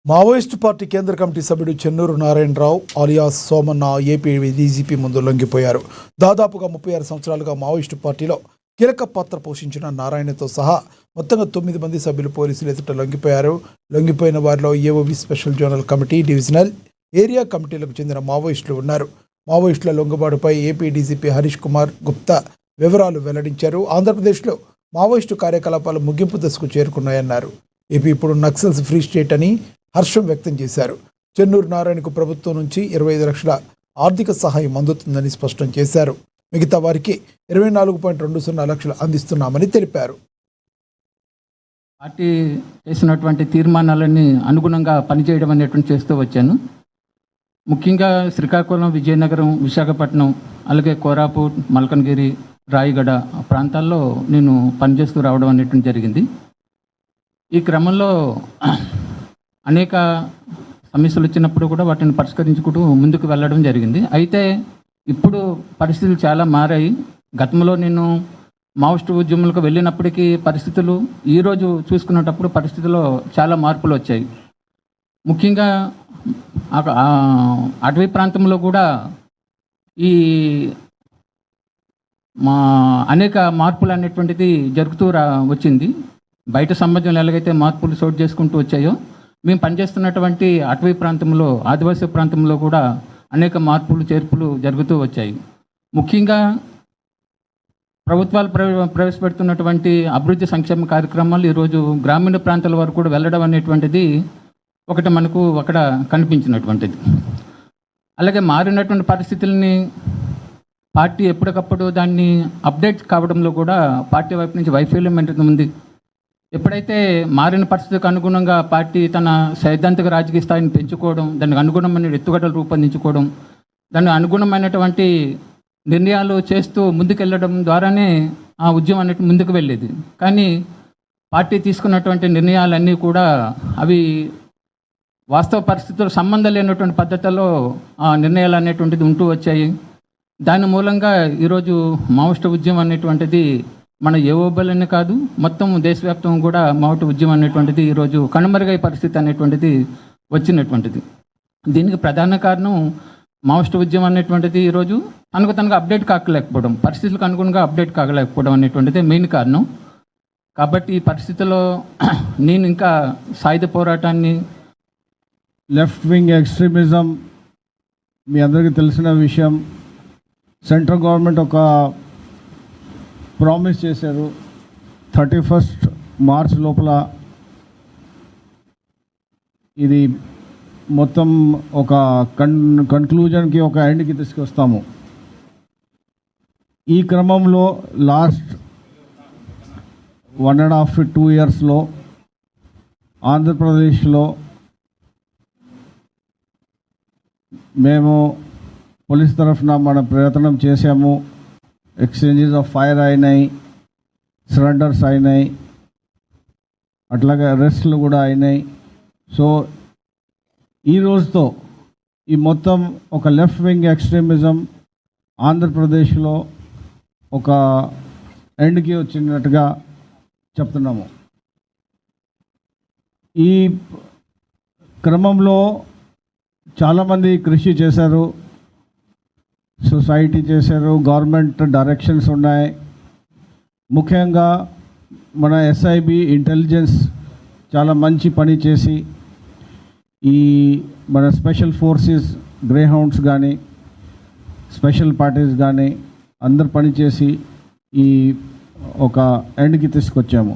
Maoist party కేంద్ర కమిటీ సభ్యుడు Chennuru Narayanarao alias Somanna AP DGP ముందు లొంగిపోయారు. దాదాపుగా 36 సంవత్సరాలుగా మావోయిస్టు పార్టీలో కీలక పాత్ర పోషించిన నారాయణతో సహా మొత్తంగా 9 మంది సభ్యులు పోలీసులు ఎదుట లొంగిపోయారు. లొంగిపోయిన వారిలో AOB special zonal committee, divisional, area కమిటీలకు చెందిన మావోయిస్టులు ఉన్నారు. మావోయిస్టుల లొంగుబాటుపై ఏపీ డీజీపీ హరీష్ కుమార్ గుప్తా వివరాలు వెల్లడించారు. ఆంధ్రప్రదేశ్లో మావోయిస్టు కార్యకలాపాలు ముగింపు దశకు చేరుకున్నాయన్నారు. ఏపీ ఇప్పుడు నక్సల్స్ ఫ్రీ స్టేట్ అని హర్షం వ్యక్తం చేశారు. చెన్నూరు నారాయణకు ప్రభుత్వం నుంచి 25 లక్షల ఆర్థిక సహాయం అందుతుందని స్పష్టం చేశారు. మిగతా వారికి 24.20 లక్షలు అందిస్తున్నామని తెలిపారు. పార్టీ చేసినటువంటి తీర్మానాలన్నీ అనుగుణంగా పనిచేయడం అనేటువంటి చేస్తూ వచ్చాను. ముఖ్యంగా శ్రీకాకుళం, విజయనగరం, విశాఖపట్నం, అలాగే కోరాపూట్, మల్కన్గిరి, రాయగడ ప్రాంతాల్లో నేను పనిచేస్తూ రావడం అనేటువంటి జరిగింది. ఈ క్రమంలో అనేక సమస్యలు వచ్చినప్పుడు కూడా వాటిని పరిష్కరించుకుంటూ ముందుకు వెళ్ళడం జరిగింది. అయితే ఇప్పుడు పరిస్థితులు చాలా మారాయి. గతంలో నేను మావోయిస్టు ఉద్యమాలకు వెళ్ళినప్పటికీ పరిస్థితులు ఈరోజు చూసుకునేటప్పుడు పరిస్థితుల్లో చాలా మార్పులు వచ్చాయి. ముఖ్యంగా అటవీ ప్రాంతంలో కూడా ఈ అనేక మార్పులు అనేటువంటిది జరుగుతూ వచ్చింది. బయట సమాజంలో ఎలాగైతే మార్పులు చోటు చేసుకుంటూ వచ్చాయో, మేము పనిచేస్తున్నటువంటి అటవీ ప్రాంతంలో, ఆదివాసీ ప్రాంతంలో కూడా అనేక మార్పులు చేర్పులు జరుగుతూ వచ్చాయి. ముఖ్యంగా ప్రభుత్వాలు ప్రవేశపెడుతున్నటువంటి అభివృద్ధి సంక్షేమ కార్యక్రమాలు ఈరోజు గ్రామీణ ప్రాంతాల వరకు కూడా వెళ్ళడం అనేటువంటిది ఒకటి మనకు అక్కడ కనిపించినటువంటిది. అలాగే మారినటువంటి పరిస్థితుల్ని పార్టీ ఎప్పటికప్పుడు దాన్ని అప్డేట్ కావడంలో కూడా పార్టీ వైపు నుంచి వైఫల్యం అనేది ఉంది. ఎప్పుడైతే మారిన పరిస్థితికి అనుగుణంగా పార్టీ తన సైద్ధాంతిక రాజకీయ స్థాయిని పెంచుకోవడం, దానికి అనుగుణమైన ఎత్తుగడలు రూపొందించుకోవడం, దానికి అనుగుణమైనటువంటి నిర్ణయాలు చేస్తూ ముందుకెళ్ళడం ద్వారానే ఆ ఉద్యమం అనేది ముందుకు వెళ్ళేది. కానీ పార్టీ తీసుకున్నటువంటి నిర్ణయాలన్నీ కూడా అవి వాస్తవ పరిస్థితులు సంబంధం లేనటువంటి పద్ధతుల్లో ఆ నిర్ణయాలు అనేటువంటిది ఉంటూ వచ్చాయి. దాని మూలంగా ఈరోజు మావోయిస్టు ఉద్యమం అనేటువంటిది మన ఏఓబీలనే కాదు, మొత్తం దేశవ్యాప్తంగా కూడా మావోయిస్టు ఉద్యమం అనేటువంటిది ఈరోజు కనుమరుగై పరిస్థితి అనేటువంటిది వచ్చినటువంటిది. దీనికి ప్రధాన కారణం మావోయిస్టు ఉద్యమం అనేటువంటిది ఈరోజు తనకు అప్డేట్ కాకలేకపోవడం, పరిస్థితులకు అనుగుణంగా అప్డేట్ కాకలేకపోవడం అనేటువంటిది మెయిన్ కారణం. కాబట్టి ఈ పరిస్థితుల్లో నేను ఇంకా సాయుధ పోరాటాన్ని, లెఫ్ట్ వింగ్ ఎక్స్ట్రీమిజం మీ అందరికీ తెలిసిన విషయం. సెంట్రల్ గవర్నమెంట్ ఒక ప్రామిస్ చేశారు, 31 మార్చ్ లోపల ఇది మొత్తం ఒక కన్క్లూజన్కి, ఒక ఎండ్కి తీసుకొస్తాము. ఈ క్రమంలో లాస్ట్ 1.5-2 ఇయర్స్లో ఆంధ్రప్రదేశ్లో మేము పోలీస్ తరఫున మన ప్రయత్నం చేశాము. ఎక్స్చేంజెస్ ఆఫ్ ఫైర్ అయినాయి, సరెండర్స్ అయినాయి, అట్లాగే అరెస్ట్లు కూడా అయినాయి. సో ఈ రోజుతో ఈ మొత్తం ఒక లెఫ్ట్ వింగ్ ఎక్స్ట్రీమిజం ఆంధ్రప్రదేశ్లో ఒక ఎండ్కి వచ్చినట్టుగా చెప్తున్నాము. ఈ క్రమంలో చాలామంది కృషి చేశారు, సొసైటీ చేశారు, గవర్నమెంట్ డైరెక్షన్స్ ఉన్నాయి. ముఖ్యంగా మన ఎస్ఐబి ఇంటెలిజెన్స్ చాలా మంచి పని చేసి ఈ మన స్పెషల్ ఫోర్సెస్, గ్రే హౌండ్స్ కానీ, స్పెషల్ పార్టీస్ కానీ అందరు పనిచేసి ఈ ఒక ఎండ్కి తీసుకొచ్చాము.